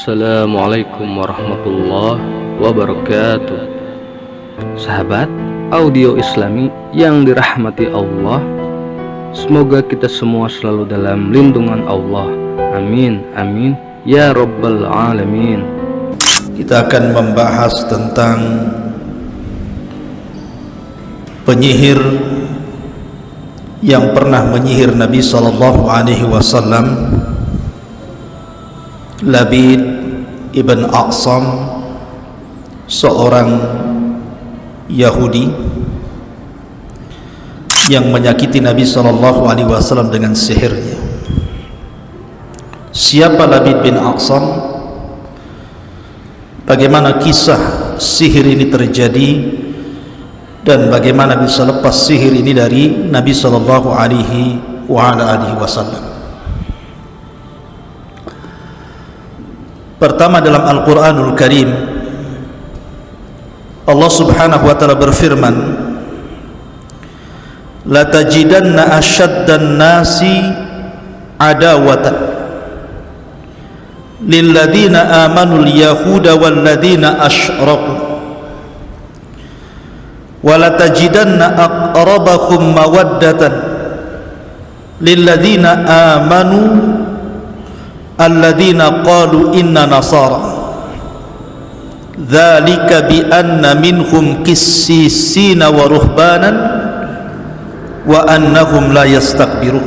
Assalamualaikum warahmatullahi wabarakatuh. Sahabat audio islami yang dirahmati Allah, semoga kita semua selalu dalam lindungan Allah. Amin, amin, ya rabbal alamin. Kita akan membahas tentang penyihir yang pernah menyihir Nabi SAW, Labid ibn Aqsam, seorang Yahudi yang menyakiti Nabi SAW dengan sihirnya. Siapa Labid bin Aqsam? Bagaimana kisah sihir ini terjadi dan bagaimana bisa lepas sihir ini dari Nabi SAW? Pertama, dalam Al-Quranul Karim Allah subhanahu wa ta'ala berfirman, la tajidanna asyaddan nasi adawatan lilladina amanul yahuda walladina asyraku wa la tajidanna aqrabahum mawaddatan lilladina amanu alladina qalu inna nasara dzalika bi anna minhum qissisina wa ruhbanan wa annahum la yastakbirun.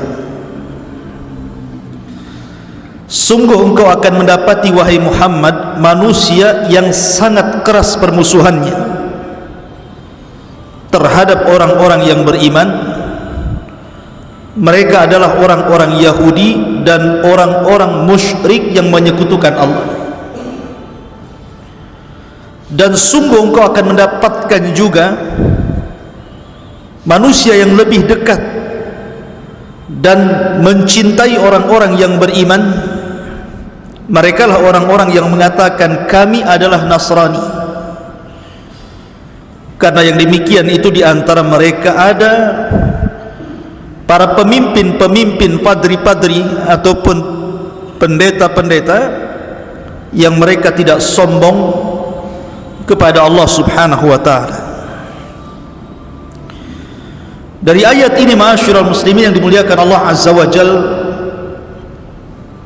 Sungguh engkau akan mendapati wahai Muhammad manusia yang sangat keras permusuhannya terhadap orang-orang yang beriman. Mereka adalah orang-orang Yahudi dan orang-orang musyrik yang menyekutukan Allah. Dan sungguh engkau akan mendapatkan juga manusia yang lebih dekat dan mencintai orang-orang yang beriman. Mereka lah orang-orang yang mengatakan kami adalah Nasrani. Karena yang demikian itu di antara mereka ada para pemimpin-pemimpin, padri-padri ataupun pendeta-pendeta yang mereka tidak sombong kepada Allah subhanahu wa ta'ala. Dari ayat ini ma'asyiral muslimin yang dimuliakan Allah azza wa jal,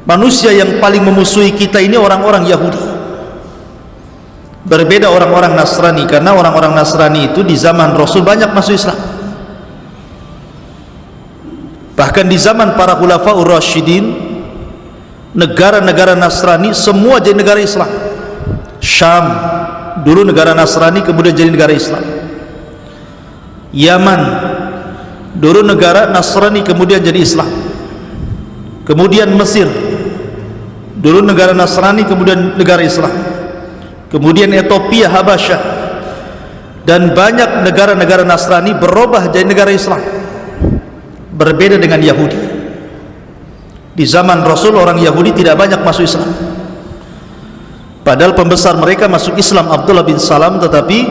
manusia yang paling memusuhi kita ini orang-orang Yahudi. Berbeda orang-orang Nasrani, karena orang-orang Nasrani itu di zaman Rasul banyak masuk Islam. Bahkan di zaman para khulafaur rasyidin, negara-negara Nasrani semua jadi negara Islam. Syam dulu negara Nasrani, kemudian jadi negara Islam. Yaman dulu negara Nasrani, kemudian jadi Islam. Kemudian Mesir dulu negara Nasrani, kemudian negara Islam. Kemudian Ethiopia, Habasyah, dan banyak negara-negara Nasrani berubah jadi negara Islam. Berbeda dengan Yahudi. Di zaman Rasul orang Yahudi tidak banyak masuk Islam, padahal pembesar mereka masuk Islam, Abdullah bin Salam, tetapi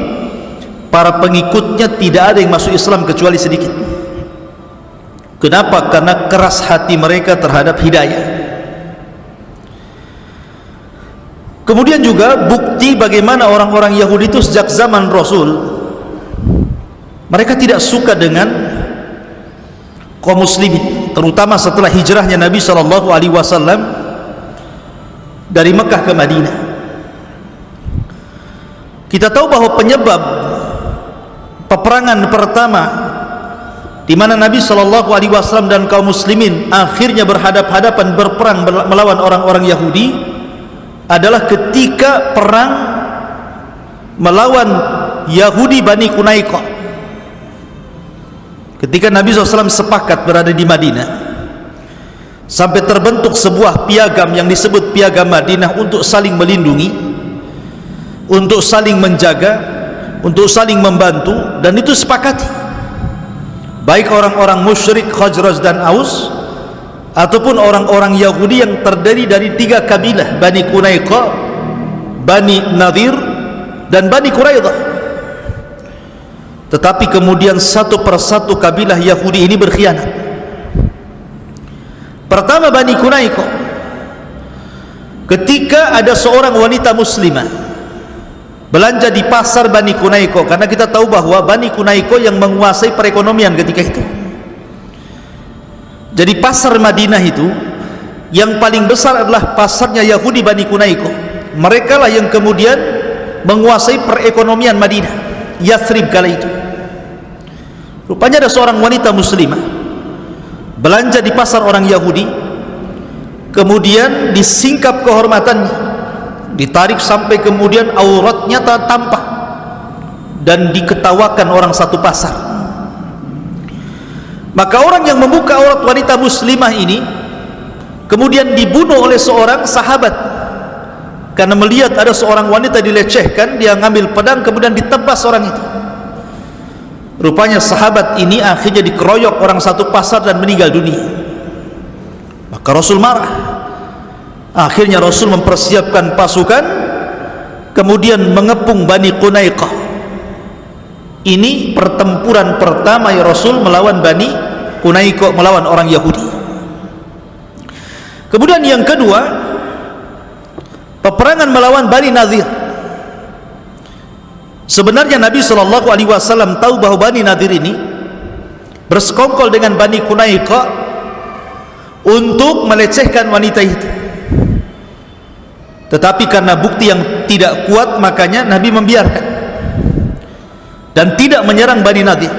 para pengikutnya tidak ada yang masuk Islam kecuali sedikit. Kenapa? Karena keras hati mereka terhadap hidayah. Kemudian juga bukti bagaimana orang-orang Yahudi itu sejak zaman Rasul mereka tidak suka dengan kaum muslimin, terutama setelah hijrahnya Nabi SAW dari Mekah ke Madinah. Kita tahu bahwa penyebab peperangan pertama di mana Nabi SAW dan kaum muslimin akhirnya berhadap-hadapan berperang melawan orang-orang Yahudi adalah ketika perang melawan Yahudi Bani Qunaiqah. Ketika Nabi SAW sepakat berada di Madinah, sampai terbentuk sebuah piagam yang disebut piagam Madinah untuk saling melindungi, untuk saling menjaga, untuk saling membantu, dan itu sepakati baik orang-orang musyrik Khazraj dan Aus ataupun orang-orang Yahudi yang terdiri dari 3 kabilah, Bani Qunaiqah, Bani Nadir, dan Bani Quraidah. Tetapi kemudian satu persatu kabilah Yahudi ini berkhianat. Pertama Bani Qunaiqah. ketika ada seorang wanita muslimah belanja di pasar Bani Kunaiko, karena kita tahu bahwa Bani Kunaiko yang menguasai perekonomian ketika itu. Jadi pasar Madinah itu yang paling besar adalah pasarnya Yahudi Bani Kunaiko. Mereka lah yang kemudian menguasai perekonomian Madinah, Yathrib kala itu. Rupanya ada seorang wanita muslimah belanja di pasar orang Yahudi, kemudian disingkap kehormatannya, ditarik sampai kemudian auratnya tampak dan diketawakan orang satu pasar. Maka orang yang membuka aurat wanita muslimah ini kemudian dibunuh oleh seorang sahabat karena melihat ada seorang wanita dilecehkan. Dia ngambil pedang kemudian ditebas orang itu. Rupanya sahabat ini akhirnya dikeroyok orang satu pasar dan meninggal dunia. Maka Rasul marah. Akhirnya Rasul mempersiapkan pasukan, kemudian mengepung Bani Qunaiqah. Ini pertempuran pertama ya Rasul melawan Bani Qunaiqah, melawan orang Yahudi. Kemudian yang kedua, peperangan melawan Bani Nadir. Sebenarnya Nabi SAW tahu bahwa Bani Nadir ini bersekongkol dengan Bani Qunaiqah untuk melecehkan wanita itu. Tetapi karena bukti yang tidak kuat, makanya Nabi membiarkan dan tidak menyerang Bani Nadir,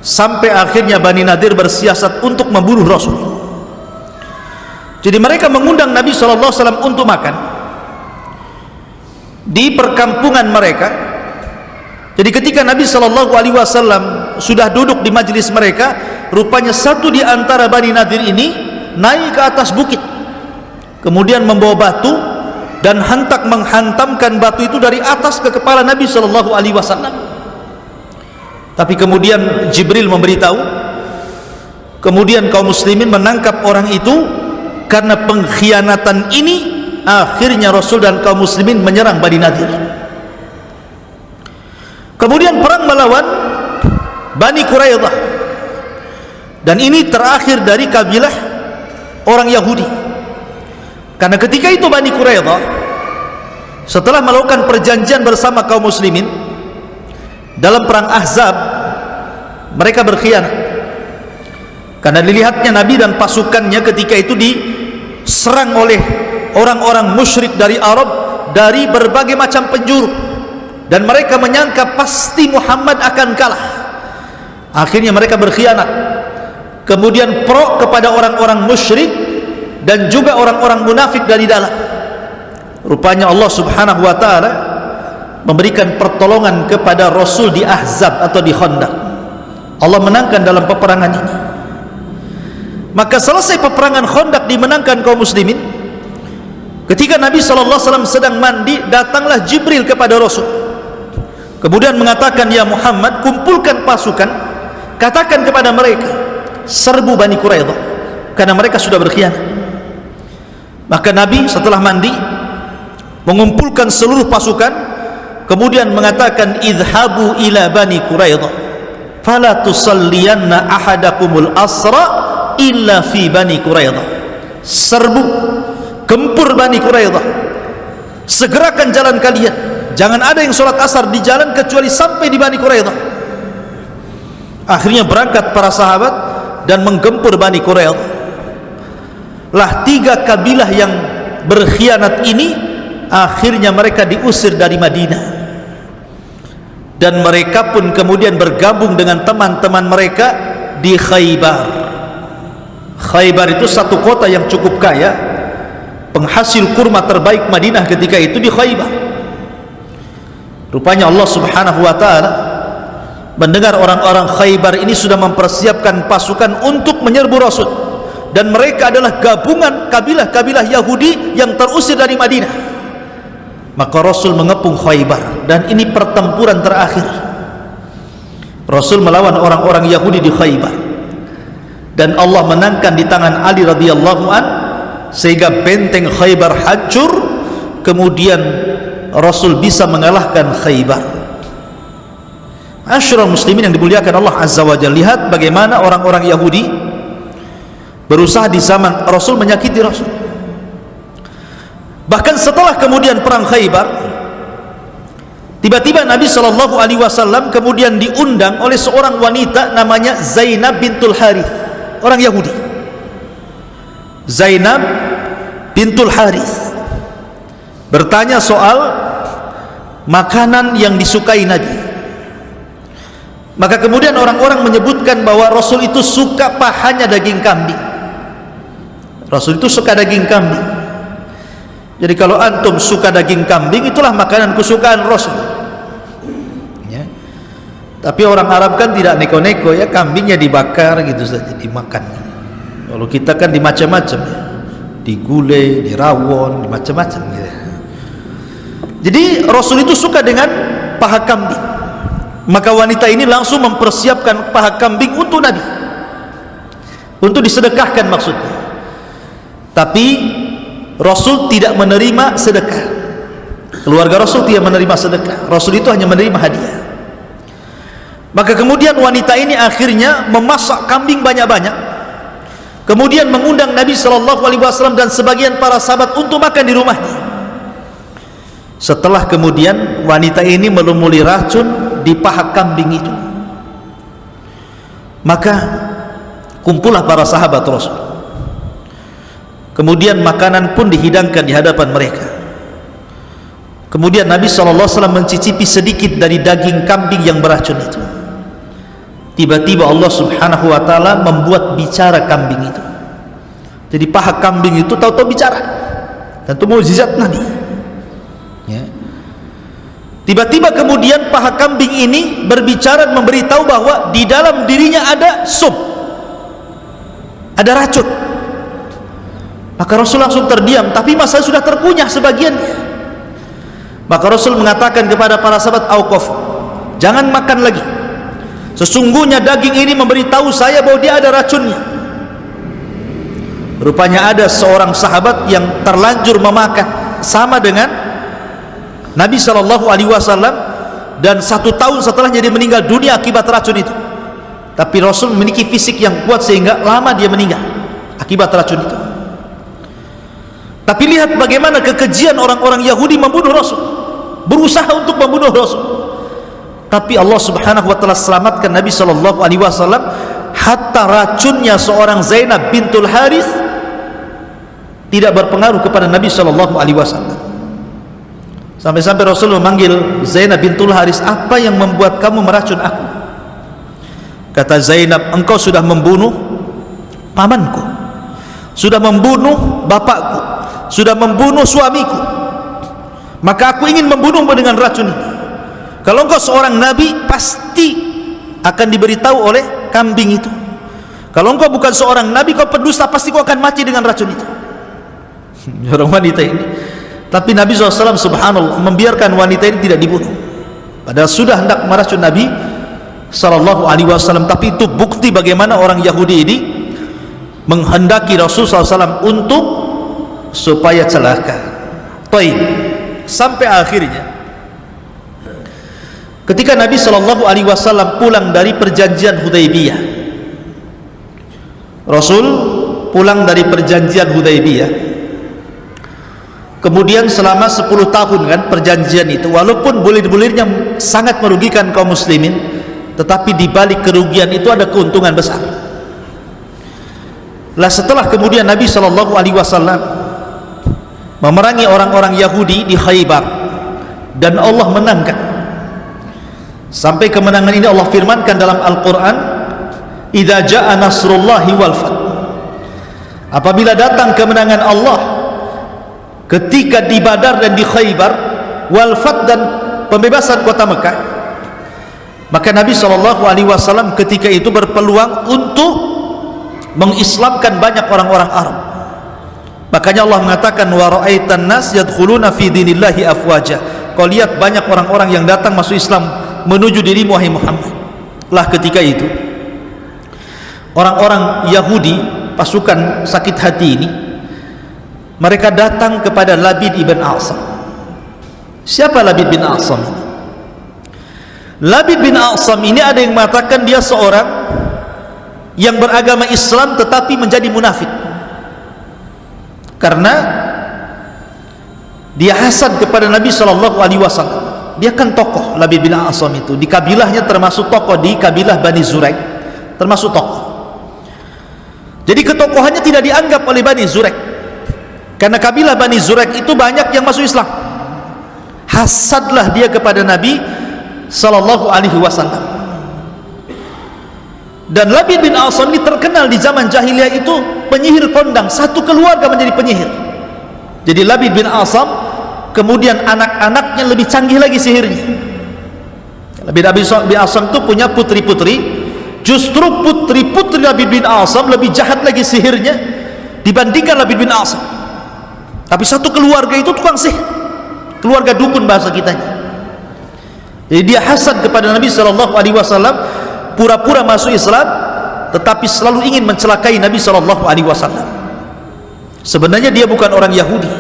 sampai akhirnya Bani Nadir bersiasat untuk membunuh Rasul. Jadi mereka mengundang Nabi SAW untuk makan di perkampungan mereka. Jadi ketika Nabi SAW sudah duduk di majelis mereka, rupanya satu di antara Bani Nadir ini naik ke atas bukit, kemudian membawa batu dan hentak menghantamkan batu itu dari atas ke kepala Nabi SAW. Tapi kemudian Jibril memberitahu, kemudian kaum muslimin menangkap orang itu. Karena pengkhianatan ini, akhirnya Rasul dan kaum muslimin menyerang Bani Nadir. Kemudian perang melawan Bani Quraidah, dan ini terakhir dari kabilah orang Yahudi. Karena ketika itu Bani Quraidah setelah melakukan perjanjian bersama kaum muslimin dalam perang Ahzab, mereka berkhianat. Karena dilihatnya Nabi dan pasukannya ketika itu diserang oleh orang-orang musyrik dari Arab dari berbagai macam penjuru, dan mereka menyangka pasti Muhammad akan kalah. Akhirnya mereka berkhianat, kemudian pro kepada orang-orang musyrik dan juga orang-orang munafik dari dalam. Rupanya Allah Subhanahu wa taala memberikan pertolongan kepada Rasul di Ahzab atau di Khandaq. Allah menangkan dalam peperangan ini. Maka selesai peperangan Khandaq dimenangkan kaum muslimin. Ketika Nabi SAW sedang mandi, datanglah Jibril kepada Rasul, kemudian mengatakan, ya Muhammad, kumpulkan pasukan, katakan kepada mereka serbu Bani Quraidah, karena mereka sudah berkhianat. Maka Nabi setelah mandi mengumpulkan seluruh pasukan, kemudian mengatakan, idhabu ila Bani Quraidah fala tusalliyanna ahadakumul asra illa fi Bani Quraidah. Serbu, gempur Bani Quraidah, segerakan jalan kalian, jangan ada yang sholat asar di jalan kecuali sampai di Bani Quraidah. Akhirnya berangkat para sahabat dan menggempur Bani Quraidah. Lah tiga kabilah yang berkhianat ini akhirnya mereka diusir dari Madinah, dan mereka pun kemudian bergabung dengan teman-teman mereka di Khaybar. Khaybar itu satu kota yang cukup kaya, penghasil kurma terbaik Madinah ketika itu di Khaybar. Rupanya Allah Subhanahu wa taala mendengar orang-orang Khaybar ini sudah mempersiapkan pasukan untuk menyerbu Rasul, dan mereka adalah gabungan kabilah-kabilah Yahudi yang terusir dari Madinah. Maka Rasul mengepung Khaybar, dan ini pertempuran terakhir Rasul melawan orang-orang Yahudi di Khaybar, dan Allah menangkan di tangan Ali radhiyallahu an, sehingga benteng Khaybar hancur. Kemudian Rasul bisa mengalahkan Khaybar. Asyrul muslimin yang dimuliakan Allah Azza wa Jalla, lihat bagaimana orang-orang Yahudi berusaha di zaman Rasul menyakiti Rasul. Bahkan setelah kemudian perang Khaybar, tiba-tiba Nabi SAW kemudian diundang oleh seorang wanita namanya Zainab bintul Harith, orang Yahudi. Zainab bintul Harith bertanya soal makanan yang disukai Nabi. Maka kemudian orang-orang menyebutkan bahwa Rasul itu suka pahanya daging kambing. Rasul itu suka daging kambing. Jadi kalau antum suka daging kambing, itulah makanan kesukaan Rasul ya. Tapi orang Arab kan tidak neko-neko ya, kambingnya dibakar gitu saja dimakan. Kalau kita kan dimacam-macam ya, digulai, dirawon, dimacam-macam gitu. Jadi Rasul itu suka dengan paha kambing. Maka wanita ini langsung mempersiapkan paha kambing untuk Nabi, untuk disedekahkan maksudnya. Tapi Rasul tidak menerima sedekah. Keluarga Rasul tidak menerima sedekah. Rasul itu hanya menerima hadiah. Maka kemudian wanita ini akhirnya memasak kambing banyak-banyak, kemudian mengundang Nabi SAW dan sebagian para sahabat untuk makan di rumahnya. Setelah kemudian wanita ini melumuri racun di paha kambing itu, maka kumpullah para sahabat Rasul. Kemudian makanan pun dihidangkan di hadapan mereka. Kemudian Nabi SAW mencicipi sedikit dari daging kambing yang beracun itu. Tiba-tiba Allah Subhanahu wa ta'ala membuat bicara kambing itu. Jadi paha kambing itu tahu-tahu bicara, dan itu mukjizat Nabi ya. Tiba-tiba kemudian paha kambing ini berbicara, memberitahu bahwa di dalam dirinya ada sum, ada racun. Maka Rasul langsung terdiam, tapi masa sudah terkunyah sebagiannya. Maka Rasul mengatakan kepada para sahabat, "Auqaf, jangan makan lagi. Sesungguhnya daging ini memberitahu saya bahwa dia ada racunnya." Rupanya ada seorang sahabat yang terlanjur memakan sama dengan Nabi SAW, dan 1 tahun setelahnya dia meninggal dunia akibat racun itu. Tapi Rasul memiliki fisik yang kuat sehingga lama dia meninggal akibat racun itu. Tapi lihat bagaimana kekejian orang-orang Yahudi membunuh Rasul, berusaha untuk membunuh Rasul. Tapi Allah Subhanahu wa ta'ala selamatkan Nabi SAW, hatta racunnya seorang Zainab bintul Harith tidak berpengaruh kepada Nabi SAW. Sampai-sampai Rasul memanggil Zainab bintul Haris, "Apa yang membuat kamu meracun aku?" Kata Zainab, "Engkau sudah membunuh pamanku, sudah membunuh bapakku, sudah membunuh suamiku. Maka aku ingin membunuhmu dengan racun ini. Kalau engkau seorang nabi, pasti akan diberitahu oleh kambing itu. Kalau engkau bukan seorang nabi, kau pendusta, pasti kau akan mati dengan racun itu." Orang wanita ini. Tapi Nabi SAW subhanallah membiarkan wanita ini tidak dibunuh, padahal sudah hendak meracun Nabi SAW. Tapi itu bukti bagaimana orang Yahudi ini menghendaki Rasul SAW untuk supaya celaka. Taib. Sampai akhirnya ketika Nabi SAW pulang dari perjanjian Hudaybiyah, Rasul pulang dari perjanjian Hudaybiyah. Kemudian selama 10 tahun kan perjanjian itu, walaupun bulir-bulirnya sangat merugikan kaum muslimin, tetapi di balik kerugian itu ada keuntungan besar. Lah setelah kemudian Nabi SAW memerangi orang-orang Yahudi di Khaybar, dan Allah menangkan. Sampai kemenangan ini Allah firmankan dalam Al-Quran, "Idza jaa nasrullahi wal fath." Apabila datang kemenangan Allah ketika di Badar dan di Khaybar, wal fath, dan pembebasan kota Mekah, maka Nabi SAW ketika itu berpeluang untuk mengislamkan banyak orang-orang Arab. Makanya Allah mengatakan, "Wa ra'aitan nas yadkhuluna fi dinillahi afwaja." Kau lihat banyak orang-orang yang datang masuk Islam menuju dirimu wahai Muhammad. Lah ketika itu orang-orang Yahudi, pasukan sakit hati ini, mereka datang kepada Labid ibn A'sam. Siapa Labid bin A'sam ini? Labid bin A'sam ini ada yang mengatakan dia seorang yang beragama Islam tetapi menjadi munafik, karena dia hasad kepada Nabi SAW. Dia kan tokoh, Labid bin A'sam itu di kabilahnya, termasuk tokoh di kabilah Bani Zuraik, termasuk tokoh. Jadi ketokohannya tidak dianggap oleh Bani Zuraik, karena kabilah Bani Zuraik itu banyak yang masuk Islam. Hasadlah dia kepada Nabi SAW. Dan Labid bin A'sam ini terkenal di zaman jahiliyah itu penyihir kondang, satu keluarga menjadi penyihir. Jadi Labid bin A'sam, kemudian anak-anaknya lebih canggih lagi sihirnya. Labid bin A'sam itu punya putri-putri, justru putri-putri Labid bin A'sam lebih jahat lagi sihirnya dibandingkan Labid bin A'sam. Tapi satu keluarga itu tukang sihir, keluarga dukun bahasa kitanya. Jadi dia hasad kepada Nabi SAW, pura-pura masuk Islam, tetapi selalu ingin mencelakai Nabi SAW. Sebenarnya dia bukan orang Yahudi,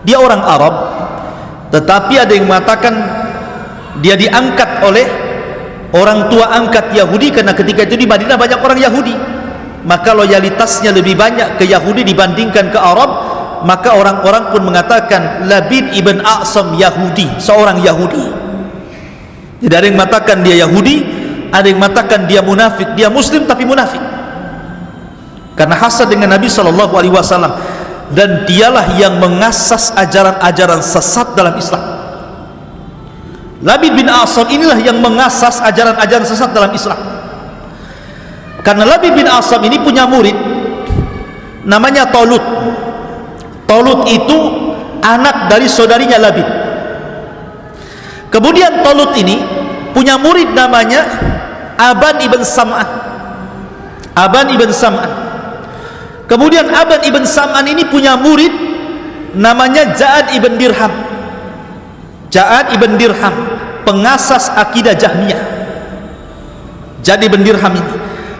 dia orang Arab, tetapi ada yang mengatakan dia diangkat oleh orang tua angkat Yahudi, karena ketika itu di Madinah banyak orang Yahudi, maka loyalitasnya lebih banyak ke Yahudi dibandingkan ke Arab. Maka orang-orang pun mengatakan Labid ibn A'sam Yahudi, seorang Yahudi. Jadi ada yang mengatakan dia Yahudi, ada yang mengatakan dia munafik, dia Muslim tapi munafik, karena hasad dengan Nabi SAW. Dan dialah yang mengasas ajaran-ajaran sesat dalam Islam. Labid bin A'sam inilah yang mengasas ajaran-ajaran sesat dalam Islam. Karena Labid bin A'sam ini punya murid namanya Talut. Talut itu anak dari saudarinya Labid. Kemudian Talut ini punya murid namanya Aban ibn Sam'an. Aban ibn Sam'an. Kemudian Aban ibn Sam'an ini punya murid namanya Ja'ad ibn Dirham. Ja'ad ibn Dirham, pengasas akidah Jahmiyah. Ja'ad ibn Dirham ini.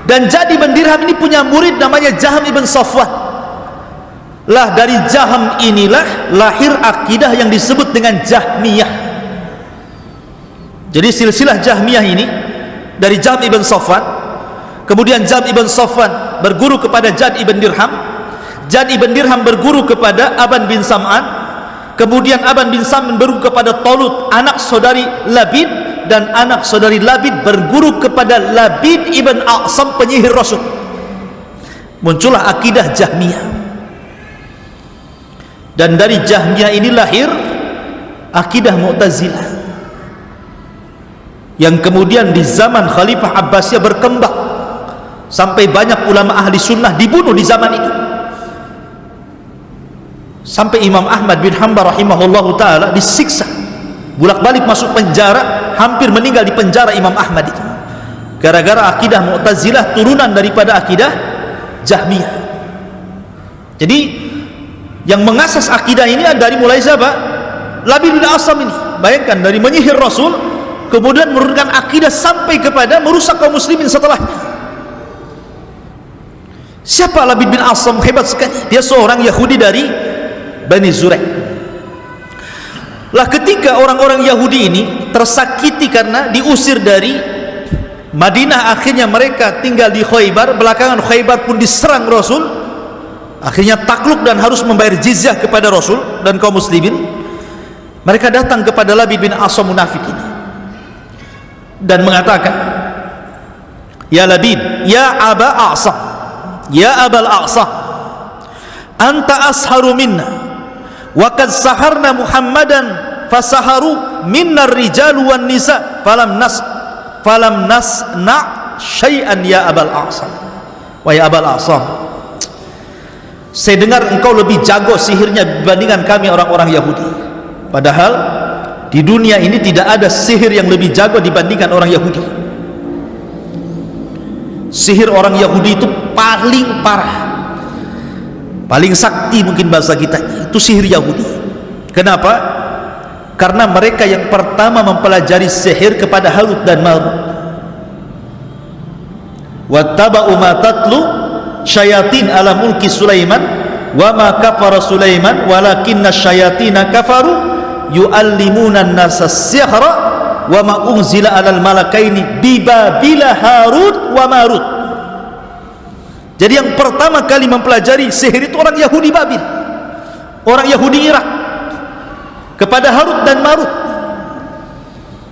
Dan Ja'ad ibn Dirham ini punya murid namanya Jahm ibn Safwan. Lah dari Jahm inilah lahir akidah yang disebut dengan Jahmiyah. Jadi silsilah Jahmiyah ini dari Jahm ibn Safwan. Kemudian Jahm ibn Safwan berguru kepada Ja'ad ibn Dirham. Ja'ad ibn Dirham berguru kepada Aban bin Sam'an. Kemudian Aban bin Sam'an berguru kepada Talut, anak saudari Labid, dan anak saudari Labid berguru kepada Labid ibn A'sam, penyihir Rasul. Muncullah akidah Jahmiyah. Dan dari Jahmiyah ini lahir akidah Mu'tazilah, yang kemudian di zaman Khalifah Abbasiyah berkembang sampai banyak ulama ahli sunnah dibunuh di zaman itu. Sampai Imam Ahmad bin Hanbal rahimahullahu ta'ala disiksa, bolak-balik masuk penjara, hampir meninggal di penjara Imam Ahmad itu, gara-gara akidah Mu'tazilah turunan daripada akidah Jahmiyah. Jadi yang mengasas akidah ini dari mulai siapa? Labid bin A'sam ini. Bayangkan, dari menyihir Rasul, kemudian menurunkan akidah sampai kepada merusak kaum muslimin setelahnya. Siapa Labid bin A'sam? Hebat sekali. Dia seorang Yahudi dari Bani Zuraik. Lah ketika orang-orang Yahudi ini tersakiti karena diusir dari Madinah, akhirnya mereka tinggal di Khaybar. Belakangan Khaybar pun diserang Rasul, akhirnya takluk dan harus membayar jizyah kepada Rasul dan kaum muslimin. Mereka datang kepada Labid bin A'sam munafik ini dan mengatakan, "Ya Labid, ya Aba A'sam, ya Abal A'sam, anta asharu minna wa qad saharna Muhammadan fasaharu minna ar-rijalu wan nisa falam nasna syai'an ya Abal A'sam." Wahai Abal A'sam, saya dengar engkau lebih jago sihirnya dibandingkan kami orang-orang Yahudi. Padahal di dunia ini tidak ada sihir yang lebih jago dibandingkan orang Yahudi. Sihir orang Yahudi itu paling parah, paling sakti mungkin bahasa kita, itu sihir Yahudi. Kenapa? Karena mereka yang pertama mempelajari sihir kepada Harut dan Marut. Wattaba'u ma tatlu syayatin ala mulki Sulaiman wa ma kafara Sulaiman walakinna syayatina kafaru yu'allimuna an-nasa sihra wa ma unzila alal malakaini bi Babila Harut wa Marut. Jadi yang pertama kali mempelajari sihir itu orang Yahudi Babil, orang Yahudi Irak. kepada Harut dan Marut.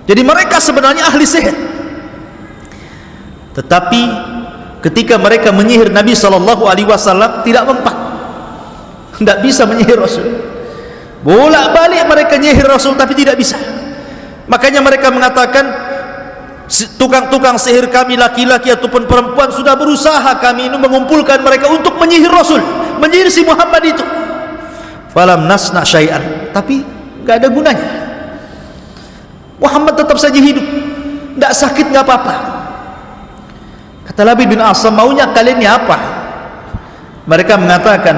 Jadi mereka sebenarnya ahli sihir, tetapi ketika mereka menyihir Nabi SAW tidak mempan, tidak bisa menyihir Rasul. Bolak-balik mereka nyihir Rasul tapi tidak bisa. Makanya mereka mengatakan, tukang-tukang sihir kami laki-laki ataupun perempuan sudah berusaha kami ini mengumpulkan mereka untuk menyihir Rasul, menyihir si Muhammad itu. Falam nasna syai'an, tapi enggak ada gunanya. Muhammad tetap saja hidup, tidak sakit, tidak apa-apa. Kata Labid bin Asam, maunya kalian ini apa? Mereka mengatakan,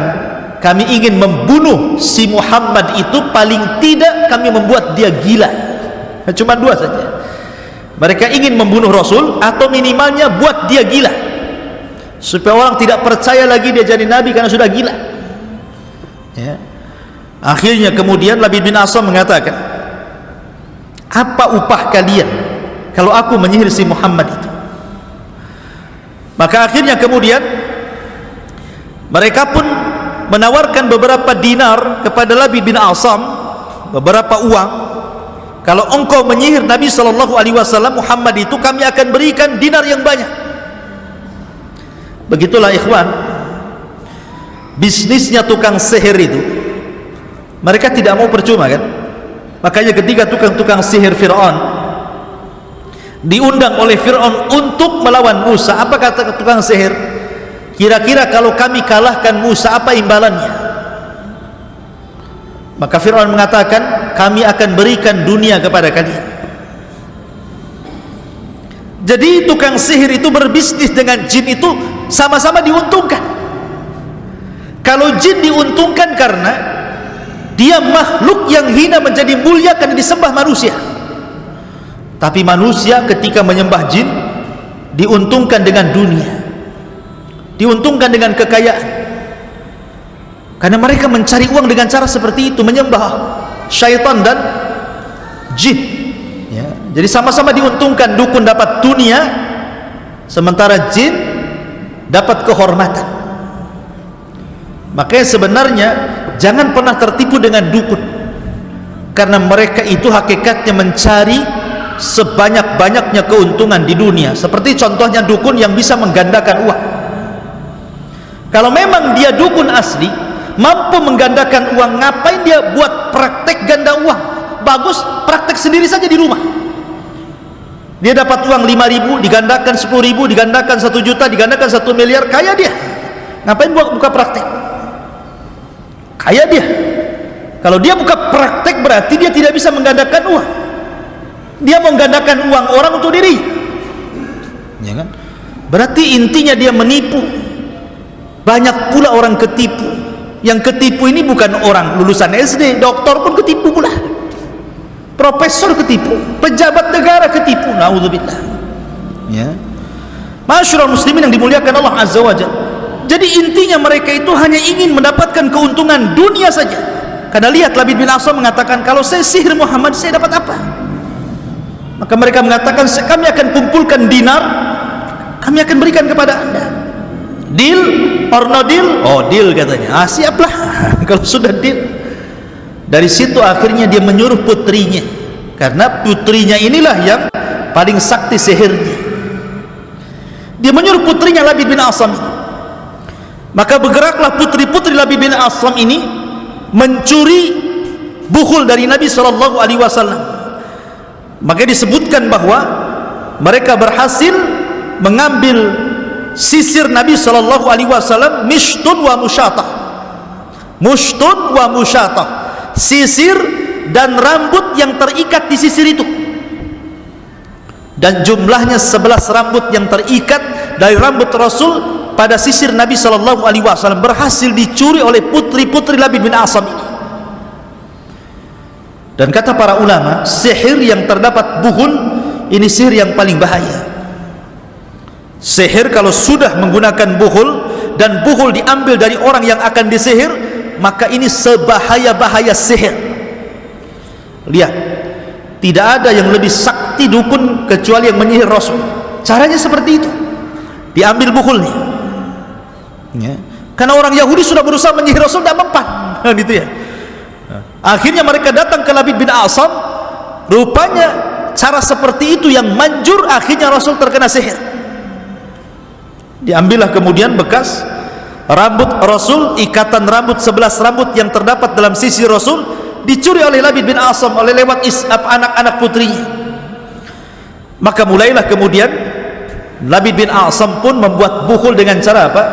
kami ingin membunuh si Muhammad itu, paling tidak kami membuat dia gila. Cuma dua saja. Mereka ingin membunuh Rasul atau minimalnya buat dia gila, supaya orang tidak percaya lagi dia jadi Nabi karena sudah gila, ya. Akhirnya kemudian Labid bin Asam mengatakan, apa upah kalian kalau aku menyihir si Muhammad itu? Maka akhirnya kemudian mereka pun menawarkan beberapa dinar kepada Labid bin Asam, beberapa uang. Kalau engkau menyihir Nabi SAW Muhammad itu, kami akan berikan dinar yang banyak. Begitulah ikhwan, bisnisnya tukang sihir itu. Mereka tidak mau percuma kan. Makanya ketika tukang-tukang sihir Fir'aun diundang oleh Fir'aun untuk melawan Musa, apa kata tukang sihir? Kira-kira kalau kami kalahkan Musa, apa imbalannya? Maka Fir'aun mengatakan, kami akan berikan dunia kepada kalian. Jadi tukang sihir itu berbisnis dengan jin itu sama-sama diuntungkan. Kalau jin diuntungkan karena dia makhluk yang hina menjadi mulia karena disembah manusia. Tapi manusia ketika menyembah jin diuntungkan dengan dunia, diuntungkan dengan kekayaan, karena mereka mencari uang dengan cara seperti itu, menyembah syaitan dan jin, ya. Jadi sama-sama diuntungkan. Dukun dapat dunia, sementara jin dapat kehormatan. Makanya sebenarnya jangan pernah tertipu dengan dukun, karena mereka itu hakikatnya mencari sebanyak-banyaknya keuntungan di dunia. Seperti contohnya dukun yang bisa menggandakan uang. Kalau memang dia dukun asli, mampu menggandakan uang, ngapain dia buat praktek ganda uang? Bagus praktek sendiri saja di rumah. Dia dapat uang 5.000 digandakan 10.000, digandakan 1 juta, digandakan 1 miliar, kaya dia. Ngapain buka praktek? Kaya dia. Kalau dia buka praktek berarti dia tidak bisa menggandakan uang. Dia menggandakan uang orang untuk diri, ya kan? Berarti intinya dia menipu. Banyak pula orang ketipu. Yang ketipu ini bukan orang lulusan SD, doktor pun ketipu pula, profesor ketipu, pejabat negara ketipu, naudzubillah, ya. Masyarul muslimin yang dimuliakan Allah Azza wa Jalla. Jadi intinya mereka itu hanya ingin mendapatkan keuntungan dunia saja. Karena lihat, Labid bin Asam mengatakan, kalau saya sihir Muhammad, saya dapat apa? Maka mereka mengatakan, kami akan kumpulkan dinar, kami akan berikan kepada anda. Deal or no deal? Oh, deal katanya. Siaplah. Kalau sudah deal. Dari situ akhirnya dia menyuruh putrinya, karena putrinya inilah yang paling sakti sihirnya. Dia menyuruh putrinya Labid bin Asam. Maka bergeraklah putri-putri Labid bin Asam ini mencuri bukhul dari Nabi SAW. Maka disebutkan bahwa mereka berhasil mengambil sisir Nabi SAW, mishtun wa musyatah, mushtun wa musyatah, sisir dan rambut yang terikat di sisir itu. Dan jumlahnya 11 rambut yang terikat dari rambut Rasul pada sisir Nabi SAW berhasil dicuri oleh putri-putri Labid bin Asam ini. Dan kata para ulama, sihir yang terdapat buhul ini sihir yang paling bahaya. Sihir kalau sudah menggunakan buhul, dan buhul diambil dari orang yang akan disihir, maka ini sebahaya-bahaya sihir. Lihat, tidak ada yang lebih sakti dukun kecuali yang menyihir Rasul. Caranya seperti itu, diambil buhulnya, ya. Karena orang Yahudi sudah berusaha menyihir Rasul, tidak mempan, gitu ya. Akhirnya mereka datang ke Labid bin A'sam. Rupanya cara seperti itu yang manjur. Akhirnya Rasul terkena sihir. Diambillah kemudian bekas rambut Rasul, ikatan rambut 11 rambut yang terdapat dalam sisi Rasul, dicuri oleh Labid bin A'sam oleh lewat anak-anak putrinya. Maka mulailah kemudian Labid bin A'sam pun membuat bukhul dengan cara apa?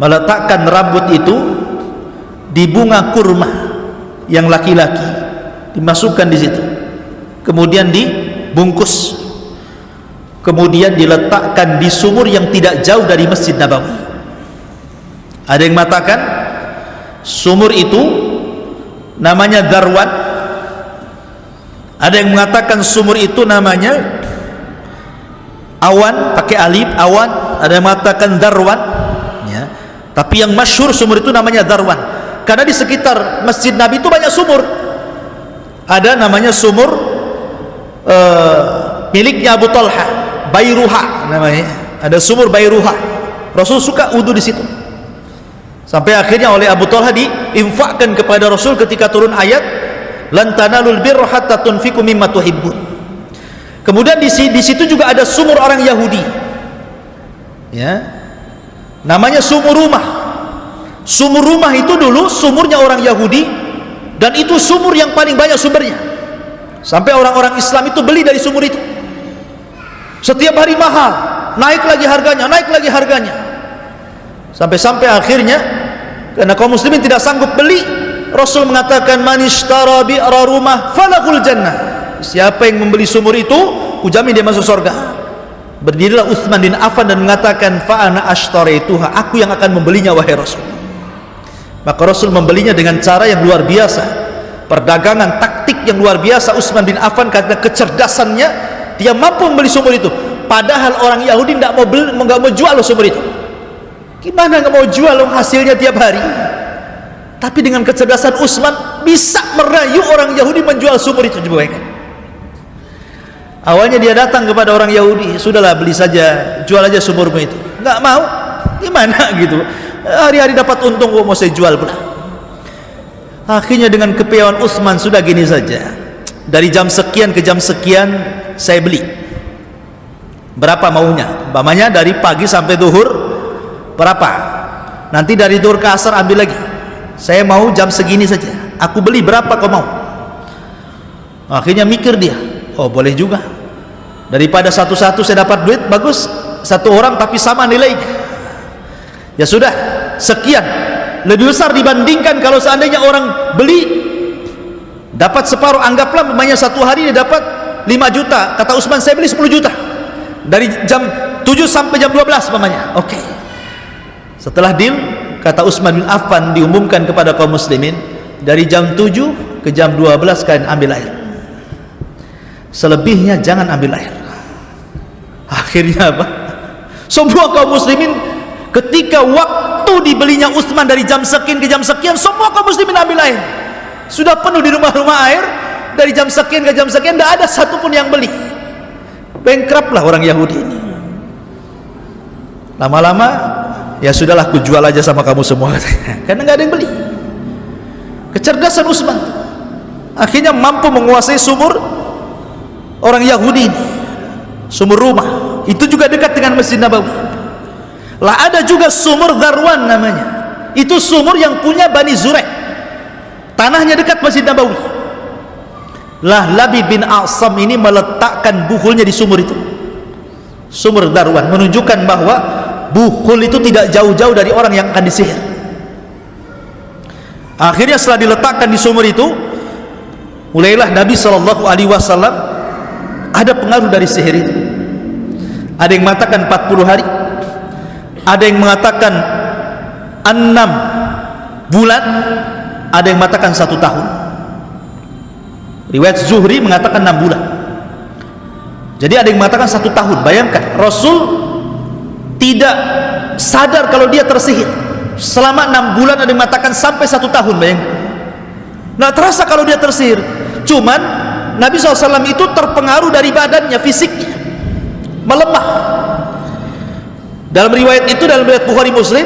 Meletakkan rambut itu di bunga kurma yang laki-laki, dimasukkan di situ, kemudian dibungkus, kemudian diletakkan di sumur yang tidak jauh dari Masjid Nabawi. Ada yang mengatakan sumur itu namanya Darwan, ada yang mengatakan sumur itu namanya Awan, pakai alif, Awan, ada yang mengatakan Darwan ya. Tapi yang masyhur sumur itu namanya Darwan, karena di sekitar Masjid Nabi itu banyak sumur. Ada namanya sumur miliknya Abu Talha, Bairuha namanya, ada sumur Bairuha. Rasul suka wudu di situ. Sampai akhirnya oleh Abu Talha diinfakkan kepada Rasul ketika turun ayat lan tanalul birra hatta tunfiqu mimma tuhibbun. Kemudian di situ juga ada sumur orang Yahudi. Ya. Namanya sumur rumah. Sumur rumah itu dulu sumurnya orang Yahudi, dan itu sumur yang paling banyak sumbernya. Sampai orang-orang Islam itu beli dari sumur itu. Setiap hari mahal, naik lagi harganya, naik lagi harganya. Sampai akhirnya karena kaum muslimin tidak sanggup beli, Rasul mengatakan man ishtara bi'ra rumah falahul jannah. Siapa yang membeli sumur itu, kujamin dia masuk surga. Berdirilah Utsman bin Affan dan mengatakan fa ana ashtarituha, aku yang akan membelinya wahai Rasul. Maka Rasul membelinya dengan cara yang luar biasa, perdagangan taktik yang luar biasa. Utsman bin Affan karena kecerdasannya, dia mampu membeli sumur itu, padahal orang Yahudi tidak mau jual sumur itu. Gimana nggak mau jual hasilnya tiap hari? Tapi dengan kecerdasan Utsman bisa merayu orang Yahudi menjual sumur itu. Coba bayangkan. Awalnya dia datang kepada orang Yahudi, sudahlah beli saja, jual aja sumurmu itu. Nggak mau, gimana gitu? Hari-hari dapat untung kok mau saya jual pula. Akhirnya dengan kepiawaian Utsman, sudah gini saja, dari jam sekian ke jam sekian saya beli. Berapa maunya? Umpamanya dari pagi sampai duhur berapa? Nanti dari duhur ke asar ambil lagi. Saya mau jam segini saja, aku beli berapa kau mau? Akhirnya mikir dia, oh boleh juga, daripada satu-satu saya dapat duit, bagus satu orang tapi sama nilainya. Ya sudah, sekian, lebih besar dibandingkan kalau seandainya orang beli dapat separuh. Anggaplah namanya satu hari dia dapat 5 juta, kata Utsman saya beli 10 juta dari jam 7 sampai jam 12 namanya. Oke. Setelah deal, kata Utsman bin Affan, diumumkan kepada kaum muslimin, dari jam 7 ke jam 12 kalian ambil air, selebihnya jangan ambil air. Akhirnya apa? Semua kaum muslimin ketika waktu dibelinya Utsman dari jam sekian ke jam sekian, semua kaum muslimin ambil air. Sudah penuh di rumah-rumah air, dari jam sekian ke jam sekian tidak ada satupun yang beli. Bankrupt lah orang Yahudi ini. Lama-lama, ya sudahlah, aku jual aja sama kamu semua, karena nggak ada yang beli. Kecerdasan Utsman akhirnya mampu menguasai sumur orang Yahudi ini, sumur rumah. Itu juga dekat dengan Masjid Nabawi. Lah ada juga sumur Darwan namanya, itu sumur yang punya Bani Zurek, tanahnya dekat Masjid Nabawi. Lah Labid bin A'sam ini meletakkan bukhulnya di sumur itu, sumur Darwan, menunjukkan bahwa bukhul itu tidak jauh-jauh dari orang yang akan disihir. Akhirnya setelah diletakkan di sumur itu, mulailah Nabi SAW ada pengaruh dari sihir itu. Ada yang mengatakan 40 hari, ada yang mengatakan 6 bulan, ada yang mengatakan 1 tahun. Riwayat Zuhri mengatakan 6 bulan. Jadi ada yang mengatakan 1 tahun. Bayangkan, Rasul tidak sadar kalau dia tersihir selama 6 bulan, ada yang mengatakan sampai 1 tahun. Bayangkan, nggak terasa kalau dia tersihir. Cuman Nabi SAW itu terpengaruh dari badannya, fisiknya melemah. Dalam riwayat itu, dalam riwayat Bukhari Muslim,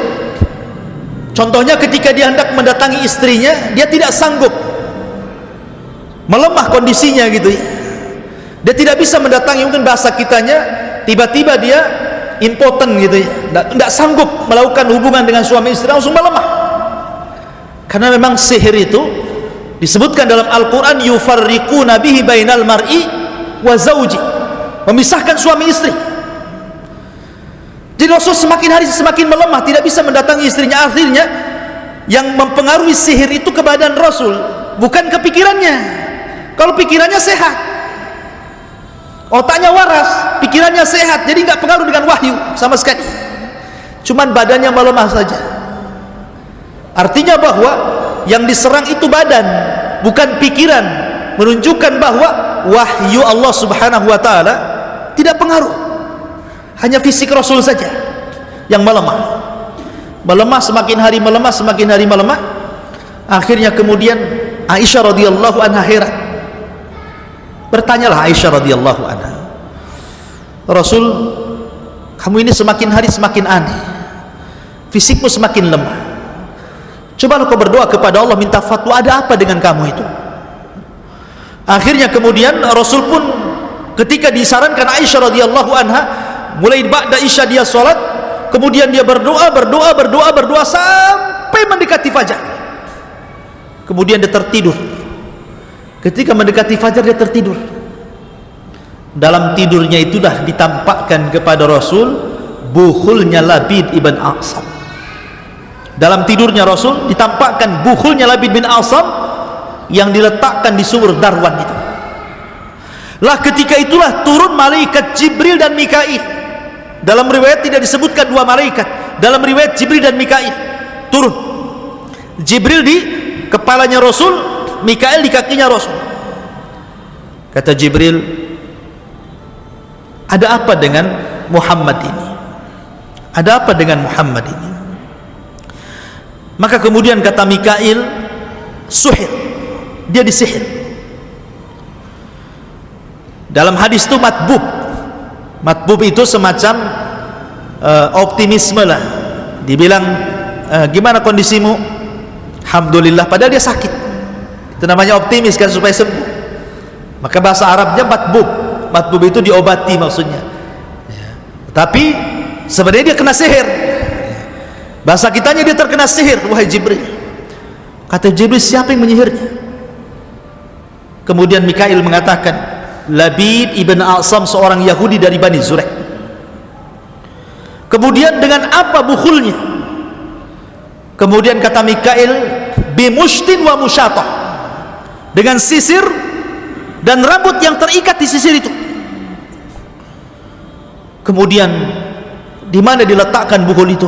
Contohnya ketika dia hendak mendatangi istrinya, dia tidak sanggup, melemah kondisinya gitu ya. Dia tidak bisa mendatangi, mungkin bahasa kitanya tiba-tiba dia impoten gitu ya, tidak sanggup melakukan hubungan dengan suami istri, langsung melemah. Karena memang sihir itu disebutkan dalam Al-Quran, yufarriquna bihi bainal mar'i wa zawji, memisahkan suami istri. Jadi Rasul semakin hari semakin melemah, tidak bisa mendatangi istrinya. Akhirnya yang mempengaruhi sihir itu ke badan Rasul, bukan kepikirannya. Kalau pikirannya sehat, otaknya waras, pikirannya sehat, jadi nggak pengaruh dengan wahyu sama sekali. Cuman badannya melemah saja. Artinya bahwa yang diserang itu badan, bukan pikiran, menunjukkan bahwa wahyu Allah Subhanahu wa taala tidak pengaruh. Hanya fisik Rasul saja yang melemah. Melemah, semakin hari melemah, semakin hari melemah. Akhirnya kemudian Aisyah radhiyallahu anha heran. Bertanyalah Aisyah radhiyallahu anha, Rasul, kamu ini semakin hari semakin aneh, fisikmu semakin lemah. Coba kau berdoa kepada Allah, minta fatwa, ada apa dengan kamu itu? Akhirnya kemudian Rasul pun ketika disarankan Aisyah radhiyallahu anha, mulai ba'da isya dia sholat, kemudian dia berdoa sampai mendekati fajar. Kemudian dia tertidur. Ketika mendekati fajar dia tertidur. Dalam tidurnya itulah ditampakkan kepada Rasul bukhulnya Labid ibn A'sam. Dalam tidurnya Rasul ditampakkan bukhulnya Labid bin A'sam yang diletakkan di sumur Darwan itu. Lah ketika itulah turun malaikat Jibril dan Mikail. Dalam riwayat tidak disebutkan dua malaikat, dalam riwayat Jibril dan Mikail turun. Jibril di kepalanya Rasul, Mikail di kakinya Rasul. Kata Jibril, ada apa dengan Muhammad ini? Ada apa dengan Muhammad ini? Maka kemudian kata Mikail, suhir, dia disihir. Dalam hadis itu matbub itu semacam optimisme lah. Dibilang gimana kondisimu? Alhamdulillah, padahal dia sakit. Itu namanya optimis kan, supaya sembuh. Maka bahasa Arabnya matbub itu diobati maksudnya ya. Tapi sebenarnya dia kena sihir. Bahasa kitanya dia terkena sihir. Wahai Jibril, kata Jibril, siapa yang menyihirnya? Kemudian Mikail mengatakan, Labid ibn A'sam, seorang Yahudi dari Bani Zurek. Kemudian dengan apa bukhulnya? Kemudian kata Mikail, bimushtin wa musyatah, dengan sisir dan rambut yang terikat di sisir itu. Kemudian di mana diletakkan bukhul itu?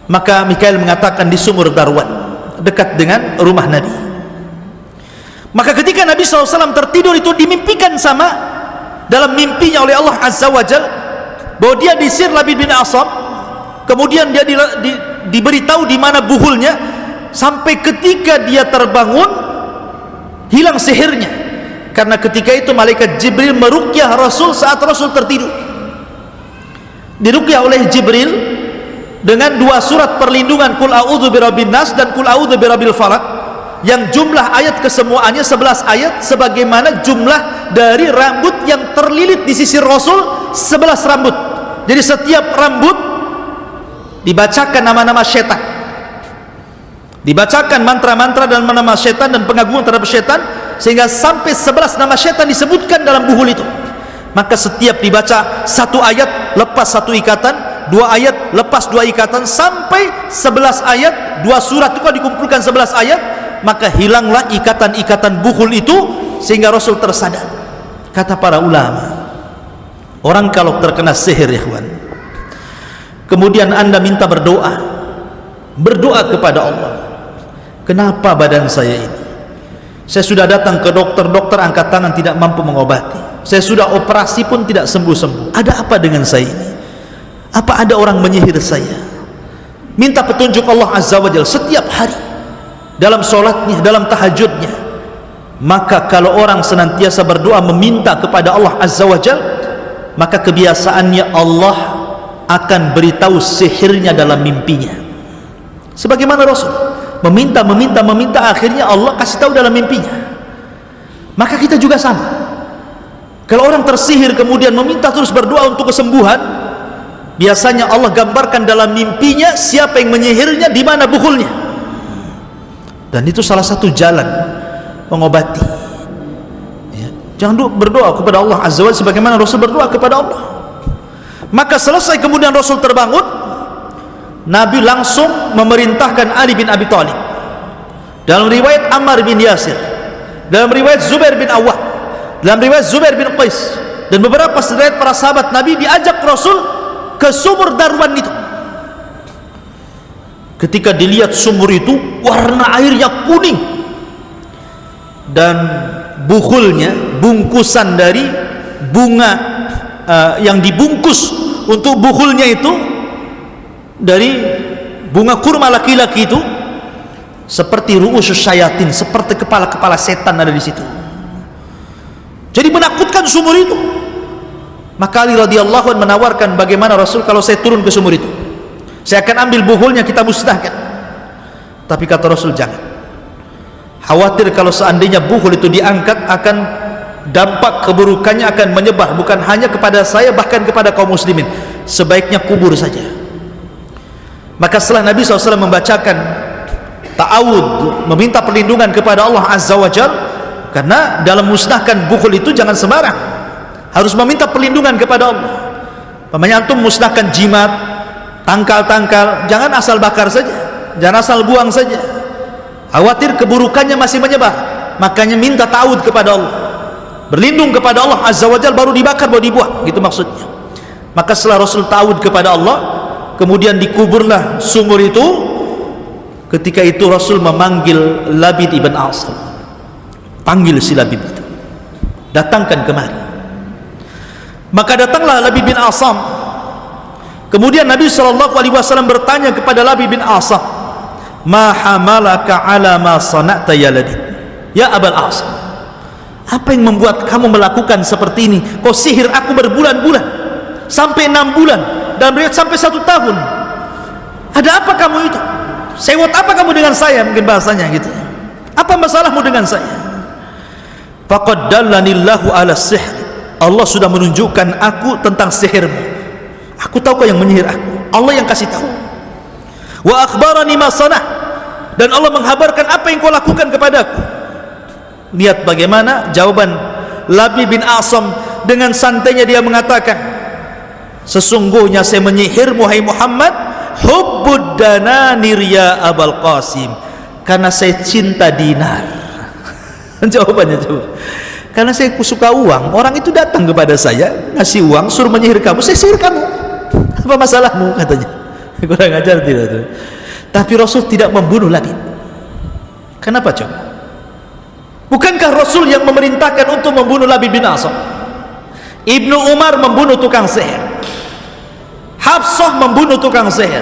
Maka Mikail mengatakan di sumur Darwan, dekat dengan rumah Nabi. Maka ketika Nabi SAW tertidur itu dimimpikan sama dalam mimpinya oleh Allah Azza wa Jal bahwa dia disihir Labid bin A'sam. Kemudian dia diberitahu di mana buhulnya, sampai ketika dia terbangun hilang sihirnya. Karena ketika itu malaikat Jibril meruqyah Rasul saat Rasul tertidur. Diruqyah oleh Jibril dengan dua surat perlindungan, Qul a'udzu birabbin nas dan Qul a'udzu birabbil falaq, yang jumlah ayat kesemuanya 11 ayat, sebagaimana jumlah dari rambut yang terlilit di sisir Rasul 11 rambut. Jadi setiap rambut dibacakan nama-nama setan, dibacakan mantra-mantra dan nama setan dan pengagungan terhadap setan, sehingga sampai 11 nama setan disebutkan dalam buhul itu. Maka setiap dibaca satu ayat lepas satu ikatan, dua ayat lepas dua ikatan, sampai 11 ayat, dua surat itu kalau dikumpulkan 11 ayat, maka hilanglah ikatan-ikatan bukhul itu, sehingga Rasul tersadar. Kata para ulama, orang kalau terkena sihir ya kawan, kemudian anda minta berdoa kepada Allah, kenapa badan saya ini, saya sudah datang ke dokter angkat tangan tidak mampu mengobati, saya sudah operasi pun tidak sembuh-sembuh, ada apa dengan saya ini? Apa ada orang menyihir saya? Minta petunjuk Allah Azza wa Jalla setiap hari, dalam sholatnya, dalam tahajudnya. Maka kalau orang senantiasa berdoa meminta kepada Allah Azza wa Jal, maka kebiasaannya Allah akan beritahu sihirnya dalam mimpinya. sebagaimana Rasul meminta, akhirnya Allah kasih tahu dalam mimpinya. Maka kita juga sama. Kalau orang tersihir kemudian meminta terus berdoa untuk kesembuhan, biasanya Allah gambarkan dalam mimpinya siapa yang menyihirnya, di mana bukulnya, dan itu salah satu jalan mengobati. Ya. Jangan berdoa kepada Allah Azza wa Jalla sebagaimana Rasul berdoa kepada Allah. Maka selesai kemudian Rasul terbangun, Nabi langsung memerintahkan Ali bin Abi Thalib, dalam riwayat Ammar bin Yasir, dalam riwayat Zubair bin Awwam, dalam riwayat Zubair bin Qais, dan beberapa riwayat para sahabat Nabi, diajak Rasul ke sumur Darwan itu. Ketika dilihat sumur itu, warna airnya kuning, dan bukulnya, bungkusan dari bunga yang dibungkus untuk bukulnya itu dari bunga kurma laki-laki itu, seperti ru'usus syayatin, seperti kepala-kepala setan ada di situ. Jadi menakutkan sumur itu. Maka Ali radhiyallahu anhu menawarkan, bagaimana Rasul kalau saya turun ke sumur itu, saya akan ambil buhulnya, kita musnahkan. Tapi kata Rasul, jangan. Khawatir kalau seandainya buhul itu diangkat, akan dampak keburukannya akan menyebar, bukan hanya kepada saya, bahkan kepada kaum muslimin. Sebaiknya kubur saja. Maka setelah Nabi SAW membacakan ta'awud, meminta perlindungan kepada Allah Azza wa Jal, karena dalam musnahkan bukhul itu jangan sembarang, harus meminta perlindungan kepada Allah. Pamannya antum musnahkan jimat, tangkal-tangkal, jangan asal bakar saja, jangan asal buang saja, khawatir keburukannya masih menyebar. Makanya minta ta'awud kepada Allah, berlindung kepada Allah Azza wa Jal, baru dibakar, baru dibuang, gitu maksudnya. Maka setelah Rasul ta'awud kepada Allah, kemudian dikuburlah sumur itu. Ketika itu Rasul memanggil Labid ibn Asam, panggil si Labid itu, datangkan kemari. Maka datanglah Labid bin Asam. Kemudian Nabi SAW bertanya kepada Labid bin Asam, ma hamalaka ala ma sana'ta ya Labid, ya Abul Asam, apa yang membuat kamu melakukan seperti ini? Kau sihir aku berbulan-bulan, sampai 6 bulan, dan beriat sampai 1 tahun. Ada apa kamu itu? Sewot apa kamu dengan saya? Mungkin bahasanya gitu. Apa masalahmu dengan saya? Faqad dallanillahu ala sihr, Allah sudah menunjukkan aku tentang sihirmu. Aku tahu kau yang menyihir aku, Allah yang kasih tahu. Wa akhbarani ma sanah, dan Allah menghabarkan apa yang kau lakukan kepadaku. Lihat bagaimana jawaban Labid bin Asam. Dengan santainya dia mengatakan, sesungguhnya saya menyihirmu hai Muhammad, hubbud dananir ya Abul Qasim, karena saya cinta dinar. Jawabannya coba, karena saya suka uang. Orang itu datang kepada saya, ngasih uang, suruh menyihir kamu, saya sihir kamu. Apa masalahmu, katanya. Kurang ajar tidak tuh. Tapi Rasul tidak membunuh Labid. Kenapa coba? Bukankah Rasul yang memerintahkan untuk membunuh Labid bin Asam? Ibnu Umar membunuh tukang sihir, Hafsah membunuh tukang sihir,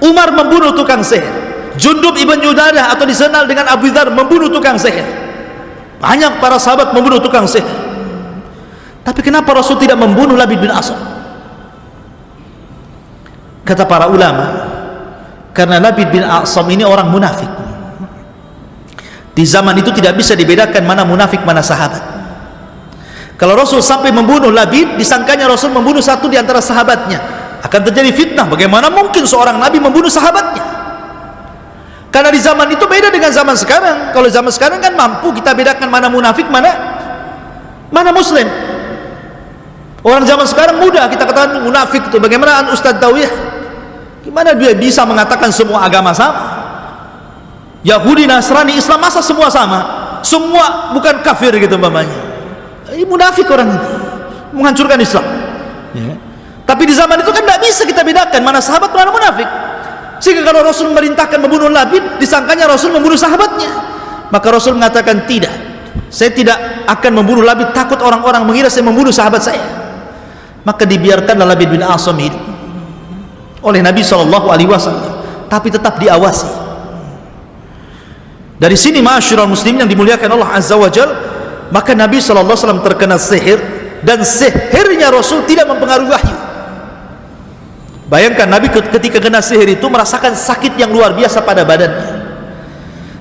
Umar membunuh tukang sihir, Jundub ibn Junadah atau dikenal dengan Abu Dzar membunuh tukang sihir. Banyak para sahabat membunuh tukang sihir. Tapi kenapa Rasul tidak membunuh Labid bin Asam? Kata para ulama, karena Labid bin Asam ini orang munafik. Di zaman itu tidak bisa dibedakan mana munafik mana sahabat. Kalau Rasul sampai membunuh Labid, disangkanya Rasul membunuh satu di antara sahabatnya, akan terjadi fitnah. Bagaimana mungkin seorang Nabi membunuh sahabatnya? Karena di zaman itu beda dengan zaman sekarang. Kalau zaman sekarang kan mampu kita bedakan mana munafik, mana muslim. Orang zaman sekarang mudah kita katakan munafik itu. Bagaimana Ustadz Tawiyah? Gimana dia bisa mengatakan semua agama sama? Yahudi, Nasrani, Islam, masa semua sama? Semua bukan kafir gitu umpamanya. Ini munafik orang ini, menghancurkan Islam. Ya. Tapi di zaman itu kan tidak bisa kita bedakan mana sahabat mana munafik. Sehingga kalau Rasul memerintahkan membunuh Labid, disangkanya Rasul membunuh sahabatnya. Maka Rasul mengatakan tidak, saya tidak akan membunuh Labid, takut orang-orang mengira saya membunuh sahabat saya. Maka dibiarkanlah Labid bin Asam hidup oleh Nabi SAW, tapi tetap diawasi. Dari sini ma'asyiral muslimin yang dimuliakan Allah Azza wa Jal, maka Nabi SAW terkena sihir, dan sihirnya Rasul tidak mempengaruhi wahyu. Bayangkan Nabi ketika kena sihir itu merasakan sakit yang luar biasa pada badannya.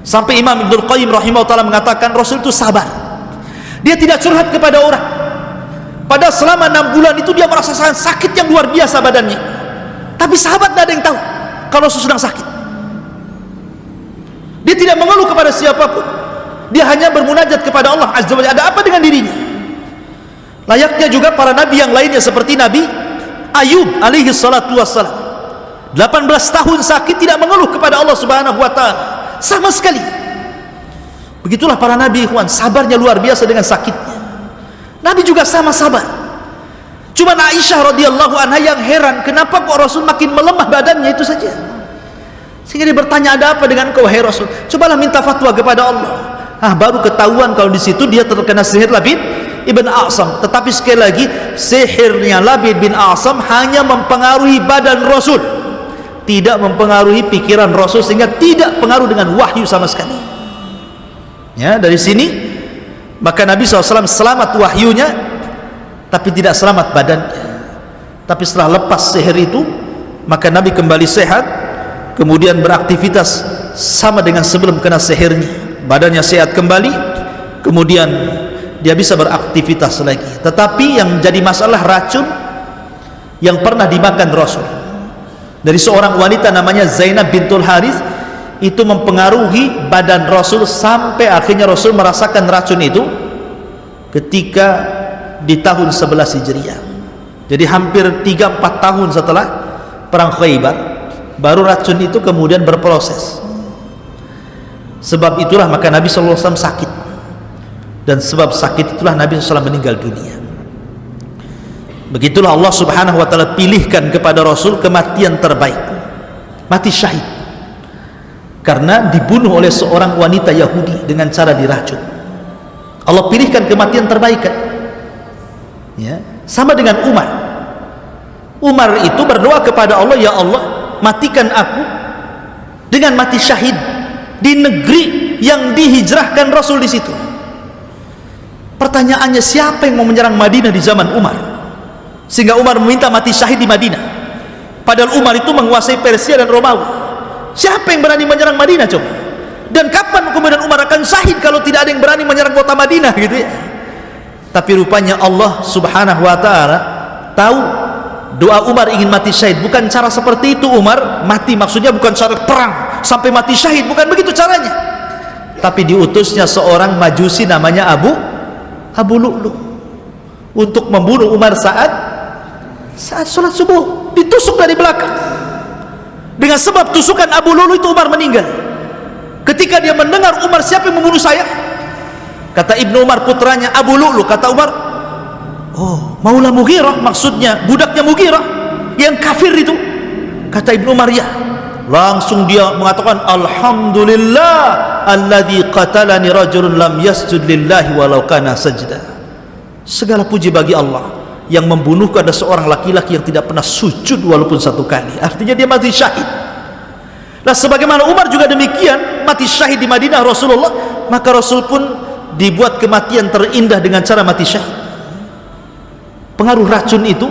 Sampai Imam Ibnul Qayyim rahimahullah mengatakan Rasul itu sabar. Dia tidak curhat kepada orang. Padahal selama 6 bulan itu dia merasakan sakit yang luar biasa badannya. Tapi sahabat tidak ada yang tahu kalau Rasul sedang sakit. Dia tidak mengeluh kepada siapapun. Dia hanya bermunajat kepada Allah Azza wa Jalla. Ada apa dengan dirinya? Layaknya juga para nabi yang lainnya seperti Nabi Ayub alaihi salatu wassalam. 18 tahun sakit tidak mengeluh kepada Allah Subhanahu wa taala sama sekali. Begitulah para nabi, ikhwan, sabarnya luar biasa dengan sakitnya. Nabi juga sama sabar. Cuma Aisyah radhiyallahu anha yang heran, kenapa kok Rasul makin melemah badannya itu saja. Sehingga dia bertanya, ada apa dengan kau wahai Rasul? Cobalah minta fatwa kepada Allah. Baru ketahuan kalau di situ dia terkena sihir Labid ibn A'sam. Tetapi sekali lagi, sihirnya Labid bin A'sam hanya mempengaruhi badan Rasul, tidak mempengaruhi pikiran Rasul, sehingga tidak pengaruh dengan wahyu sama sekali. Ya, dari sini maka Nabi SAW selamat wahyunya, tapi tidak selamat badannya. Tapi setelah lepas sihir itu, maka Nabi kembali sehat, kemudian beraktivitas sama dengan sebelum kena sihirnya. Badannya sehat kembali, kemudian dia bisa beraktivitas lagi. Tetapi yang jadi masalah racun yang pernah dimakan Rasul dari seorang wanita namanya Zainab bintul Harith, itu mempengaruhi badan Rasul sampai akhirnya Rasul merasakan racun itu ketika di tahun 11 Hijriah. Jadi hampir 3-4 tahun setelah perang Khaybar baru racun itu kemudian berproses. Sebab itulah maka Nabi SAW sakit, dan sebab sakit itulah Nabi SAW meninggal dunia. Begitulah Allah Subhanahu wa taala pilihkan kepada Rasul kematian terbaik, mati syahid, karena dibunuh oleh seorang wanita Yahudi dengan cara diracun. Allah pilihkan kematian terbaik kan? Ya, sama dengan Umar. Umar itu berdoa kepada Allah, ya Allah, matikan aku dengan mati syahid di negeri yang dihijrahkan Rasul di situ. Pertanyaannya, siapa yang mau menyerang Madinah di zaman Umar sehingga Umar meminta mati syahid di Madinah? Padahal Umar itu menguasai Persia dan Romawi. Siapa yang berani menyerang Madinah coba? Dan kapan kemudian Umar akan syahid kalau tidak ada yang berani menyerang kota Madinah gitu ya? Tapi rupanya Allah Subhanahu wa taala tahu doa Umar ingin mati syahid. Bukan cara seperti itu Umar mati, maksudnya bukan cara perang sampai mati syahid, bukan begitu caranya. Tapi diutusnya seorang majusi namanya Abu Lu'lu untuk membunuh Umar saat sholat subuh. Ditusuk dari belakang. Dengan sebab tusukan Abu Lu'lu itu Umar meninggal. Ketika dia mendengar, Umar, siapa yang membunuh saya? Kata Ibnu Umar putranya, Abu Lu'lu. Kata Umar, oh, Maula Mughirah, maksudnya budaknya Mughirah yang kafir itu. Kata Ibnu Umar, ya. Langsung dia mengatakan, alhamdulillah alladzi qatalani rajulun lam yasjud lillahi walau kana sajda. Segala puji bagi Allah yang membunuhku ada seorang laki-laki yang tidak pernah sujud walaupun satu kali. Artinya dia mati syahid. Nah, sebagaimana Umar juga demikian mati syahid di Madinah Rasulullah, maka Rasul pun dibuat kematian terindah dengan cara mati syahid. Pengaruh racun itu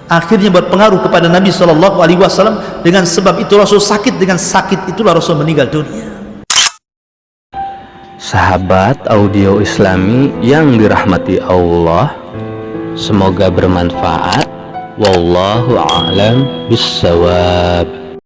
akhirnya berpengaruh kepada Nabi SAW. Dengan sebab itu Rasul sakit, dengan sakit itulah Rasul meninggal dunia. Sahabat audio Islami yang dirahmati Allah, semoga bermanfaat. Wallahu a'lam bissawab.